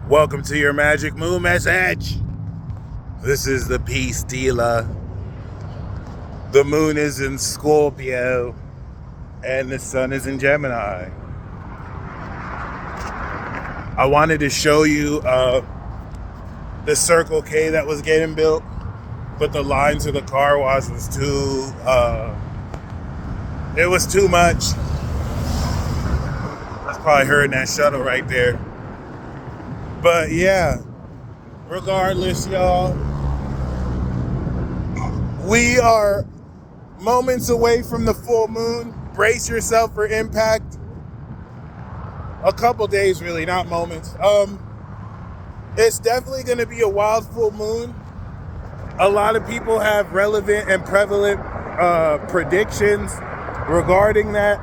Welcome to your Magic Moon message. This is the Peace Dealer. The moon is in Scorpio and the sun is in Gemini. I wanted to show you the Circle K that was getting built, but the line to the car wash was too much. That's probably heard that shuttle right there. But yeah, regardless, y'all, we are moments away from the full moon. Brace yourself for impact. A couple days, really, not moments. It's definitely going to be a wild full moon. A lot of people have relevant and prevalent predictions regarding that.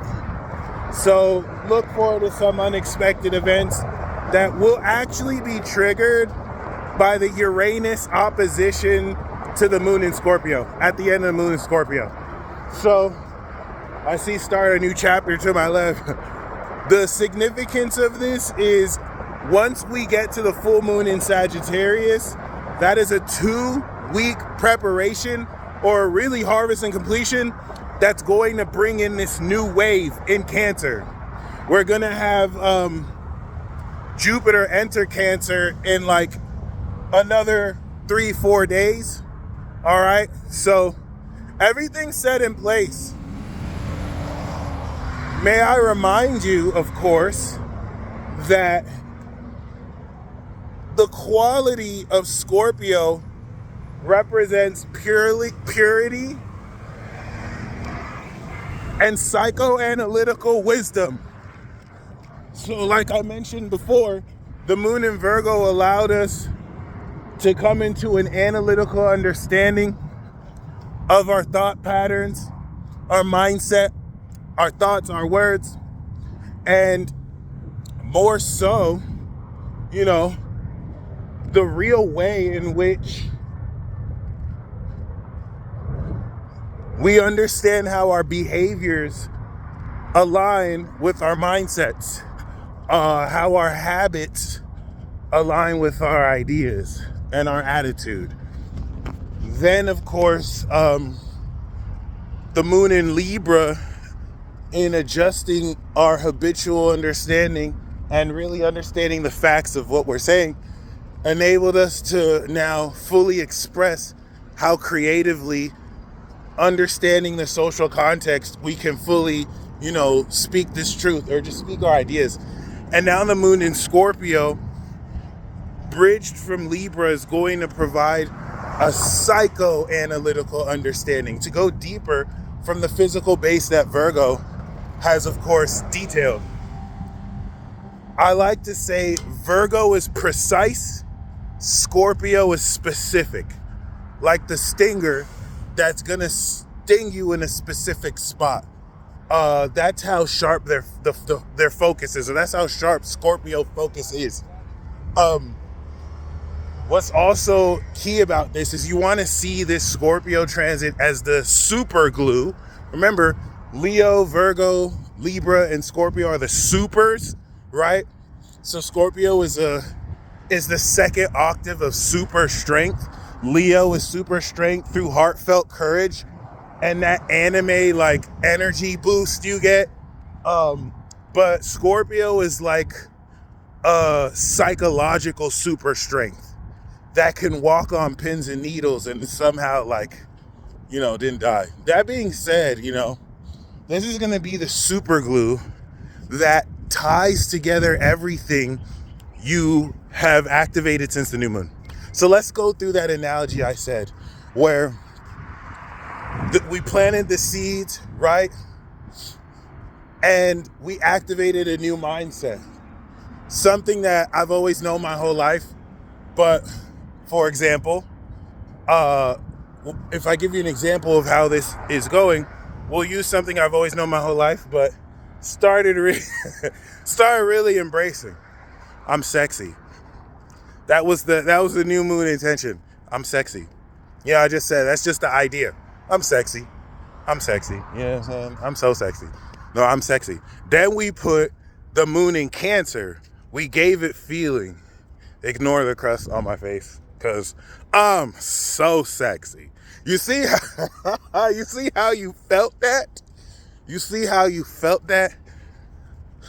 So look forward to some unexpected events that will actually be triggered by the Uranus opposition to the moon in Scorpio, at the end of the moon in Scorpio. So I see start a new chapter to my left. The significance of this is once we get to the full moon in Sagittarius, that is a 2-week preparation or really harvest and completion that's going to bring in this new wave in Cancer. We're going to have Jupiter enter Cancer in like another 3-4 days. All right, so everything's set in place. May I remind you, of course, that the quality of Scorpio represents purity and psychoanalytical wisdom. So like I mentioned before, the moon in Virgo allowed us to come into an analytical understanding of our thought patterns, our mindset, our thoughts, our words, and more so, the real way in which we understand how our behaviors align with our mindsets, how our habits align with our ideas and our attitude. Then, of course, the moon in Libra, in adjusting our habitual understanding and really understanding the facts of what we're saying, enabled us to now fully express how creatively, understanding the social context, we can fully, speak this truth or just speak our ideas. And now the moon in Scorpio, bridged from Libra, is going to provide a psychoanalytical understanding to go deeper from the physical base that Virgo has, of course, detailed. I like to say Virgo is precise, Scorpio is specific. Like the stinger that's gonna sting you in a specific spot. That's how sharp their focus is, or that's how sharp Scorpio focus is. What's also key about this is you want to see this Scorpio transit as the super glue. Remember, Leo, Virgo, Libra, and Scorpio are the supers, right? So Scorpio is the second octave of super strength. Leo is super strength through heartfelt courage and that anime like energy boost you get. But Scorpio is like a psychological super strength that can walk on pins and needles and somehow didn't die. That being said, this is going to be the super glue that ties together everything you have activated since the new moon. So let's go through that analogy I said, where we planted the seeds, right? And we activated a new mindset. Something that I've always known my whole life. But, for example, if I give you an example of how this is going, we'll use something I've always known my whole life, but started really embracing. I'm sexy. That was the new moon intention. I'm sexy. Yeah, I just said that's just the idea. I'm sexy. I'm sexy. You know what I'm saying? I'm so sexy. No, I'm sexy. Then we put the moon in Cancer. We gave it feeling. Ignore the crust on my face, because I'm so sexy. You see how, you see how you felt that? You see how you felt that?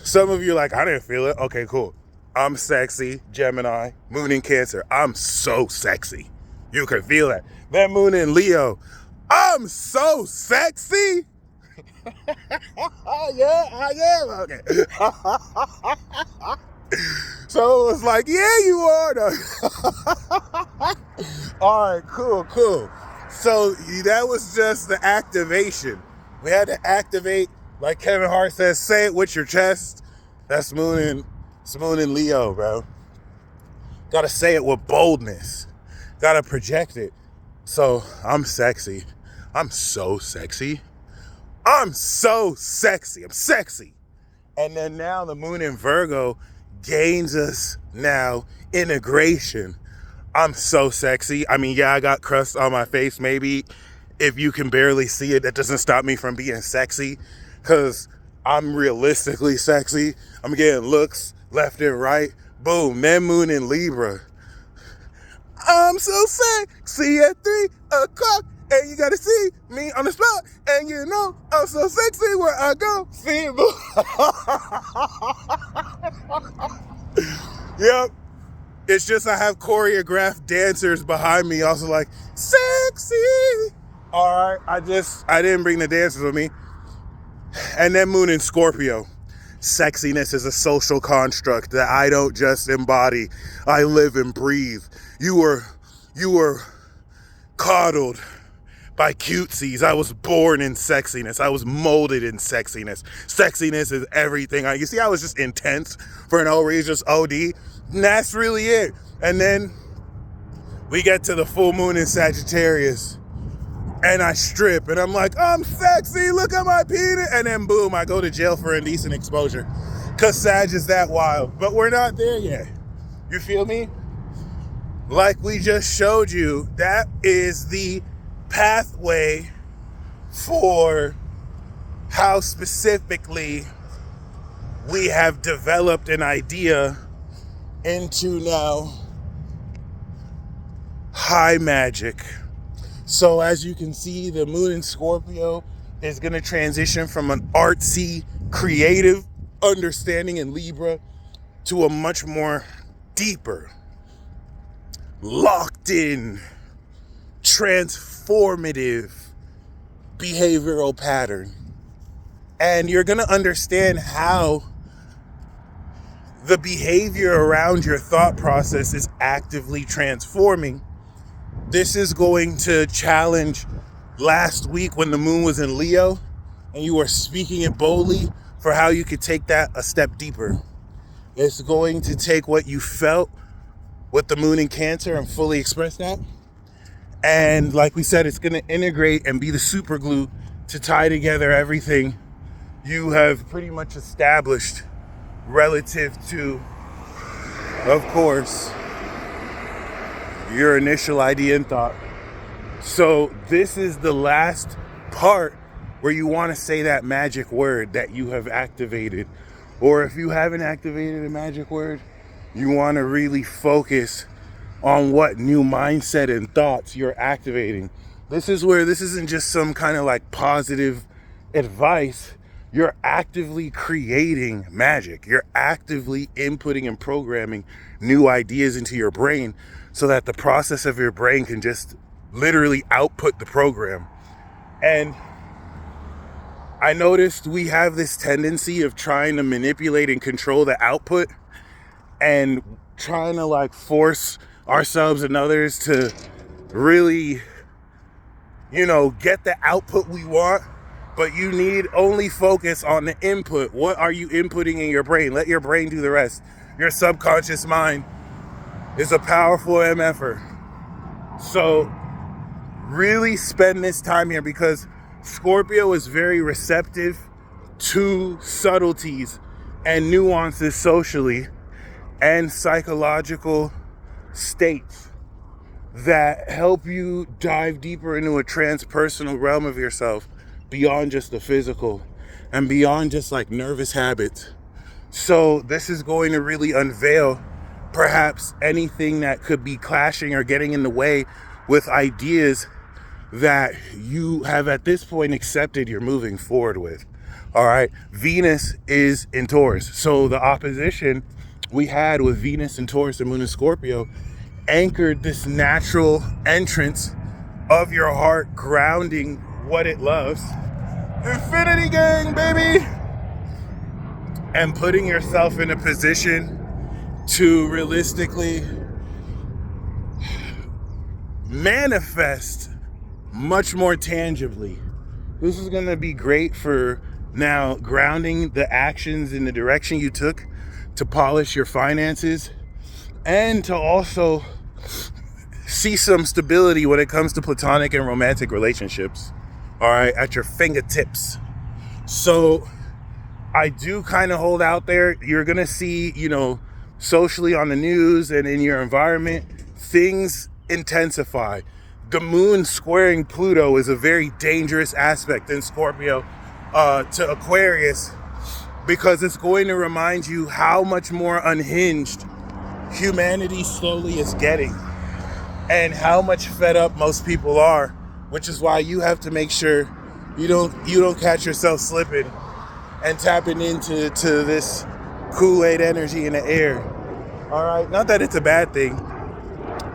Some of you are like, I didn't feel it. Okay, cool. I'm sexy, Gemini, moon in Cancer. I'm so sexy. You can feel that. That moon in Leo. I'm so sexy. Yeah, I am. Okay. So it was like, yeah, you are. No. All right, cool. So that was just the activation. We had to activate, like Kevin Hart says, say it with your chest. That's it's moon in Leo, bro. Gotta say it with boldness. Gotta project it. So I'm sexy. I'm so sexy. I'm so sexy. I'm sexy. And then now the moon in Virgo gains us now integration. I'm so sexy. I mean, yeah, I got crust on my face. Maybe if you can barely see it, that doesn't stop me from being sexy, because I'm realistically sexy. I'm getting looks left and right. Boom, then moon in Libra. I'm so sexy at 3 o'clock, and you gotta see me on the spot, and you know I'm so sexy where I go. See, yep. It's just I have choreographed dancers behind me also like, sexy. All right, I didn't bring the dancers with me. And then moon in Scorpio. Sexiness is a social construct that I don't just embody. I live and breathe. You were coddled by cutesies. I was born in sexiness. I was molded in sexiness. Sexiness is everything. You see, I was just intense for no reason, just OD. And that's really it. And then we get to the full moon in Sagittarius, and I strip, and I'm like, I'm sexy, look at my penis. And then boom, I go to jail for indecent exposure, because Sag is that wild. But we're not there yet. You feel me? Like we just showed you, that is the pathway for how specifically we have developed an idea into now high magic. So as you can see, the moon in Scorpio is going to transition from an artsy, creative understanding in Libra to a much more deeper, locked in, transformative behavioral pattern. And you're going to understand how the behavior around your thought process is actively transforming. This is going to challenge last week when the moon was in Leo and you were speaking it boldly, for how you could take that a step deeper. It's going to take what you felt with the moon in Cancer and fully express that. And like we said, it's going to integrate and be the super glue to tie together everything you have pretty much established relative to, of course, your initial idea and thought. So this is the last part where you want to say that magic word that you have activated. Or if you haven't activated a magic word, you want to really focus on what new mindset and thoughts you're activating. This is where this isn't just some kind of like positive advice. You're actively creating magic. You're actively inputting and programming new ideas into your brain so that the process of your brain can just literally output the program. And I noticed we have this tendency of trying to manipulate and control the output and trying to like force ourselves and others to really, get the output we want. But you need only focus on the input. What are you inputting in your brain? Let your brain do the rest. Your subconscious mind is a powerful MFer. So really spend this time here, because Scorpio is very receptive to subtleties and nuances socially and psychological states that help you dive deeper into a transpersonal realm of yourself, beyond just the physical and beyond just like nervous habits. So this is going to really unveil perhaps anything that could be clashing or getting in the way with ideas that you have at this point accepted you're moving forward with. All right. Venus is in Taurus. So the opposition we had with Venus in Taurus and Moon in Scorpio anchored this natural entrance of your heart, grounding what it loves. Infinity gang, baby! And putting yourself in a position to realistically manifest much more tangibly. This is going to be great for now grounding the actions in the direction you took to polish your finances, and to also see some stability when it comes to platonic and romantic relationships, all right, at your fingertips. So I do kind of hold out there. You're going to see, socially on the news and in your environment, things intensify. The moon squaring Pluto is a very dangerous aspect in Scorpio to Aquarius, because it's going to remind you how much more unhinged humanity slowly is getting, and how much fed up most people are, which is why you have to make sure you don't catch yourself slipping and tapping into this Kool-Aid energy in the air. All right, not that it's a bad thing,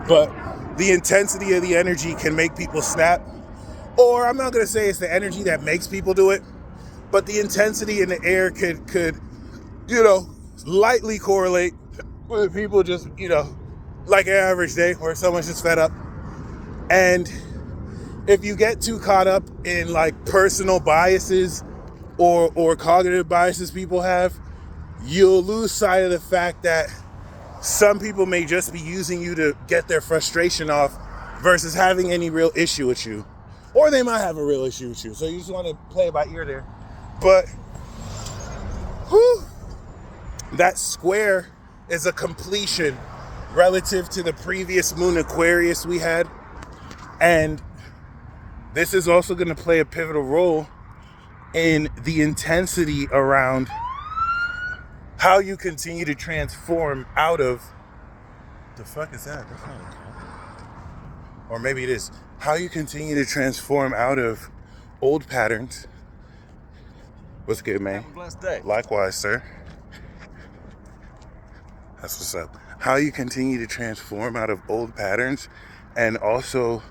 but the intensity of the energy can make people snap. Or I'm not going to say it's the energy that makes people do it, but the intensity in the air could lightly correlate with people just, like an average day where someone's just fed up. And if you get too caught up in like personal biases or cognitive biases people have, you'll lose sight of the fact that some people may just be using you to get their frustration off versus having any real issue with you. Or they might have a real issue with you. So you just want to play it by ear there. But that square is a completion relative to the previous moon Aquarius we had. And this is also going to play a pivotal role in the intensity around how you continue to transform out of... The fuck is that? That's not a cat. Or maybe it is. How you continue to transform out of old patterns. What's good, man? Have a blessed day. Likewise, sir. That's what's up. How you continue to transform out of old patterns, and also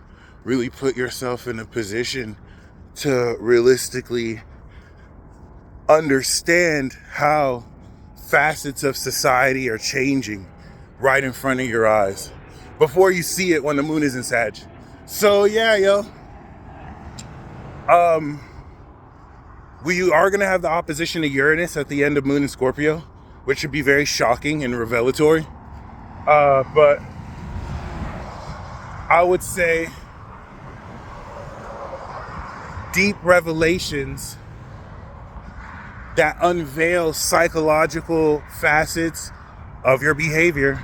really put yourself in a position to realistically understand how facets of society are changing right in front of your eyes before you see it when the moon is in Sag. So yeah, yo. We are going to have the opposition to Uranus at the end of Moon in Scorpio, which should be very shocking and revelatory. But I would say deep revelations that unveil psychological facets of your behavior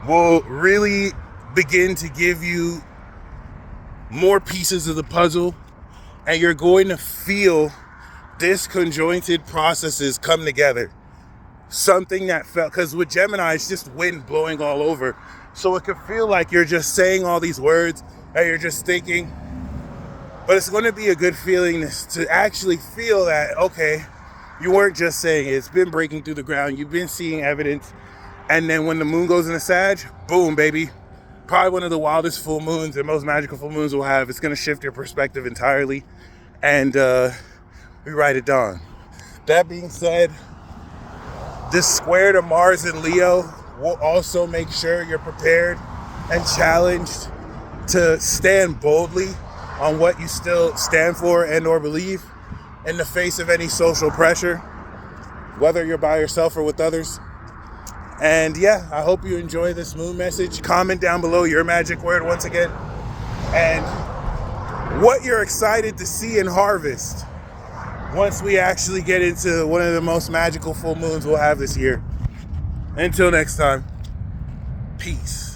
will really begin to give you more pieces of the puzzle, and you're going to feel disconjointed processes come together. Something that felt, because with Gemini, it's just wind blowing all over. So it could feel like you're just saying all these words and you're just thinking, but it's going to be a good feeling to actually feel that, okay, you weren't just saying it. It's been breaking through the ground. You've been seeing evidence. And then when the moon goes into Sag, boom, baby. Probably one of the wildest full moons and most magical full moons we'll have. It's going to shift your perspective entirely. And we ride it dawn. That being said, this square to Mars and Leo will also make sure you're prepared and challenged to stand boldly on what you still stand for and or believe in the face of any social pressure, whether you're by yourself or with others. And yeah, I hope you enjoy this moon message. Comment down below your magic word once again, and what you're excited to see and harvest once we actually get into one of the most magical full moons we'll have this year. Until next time, peace.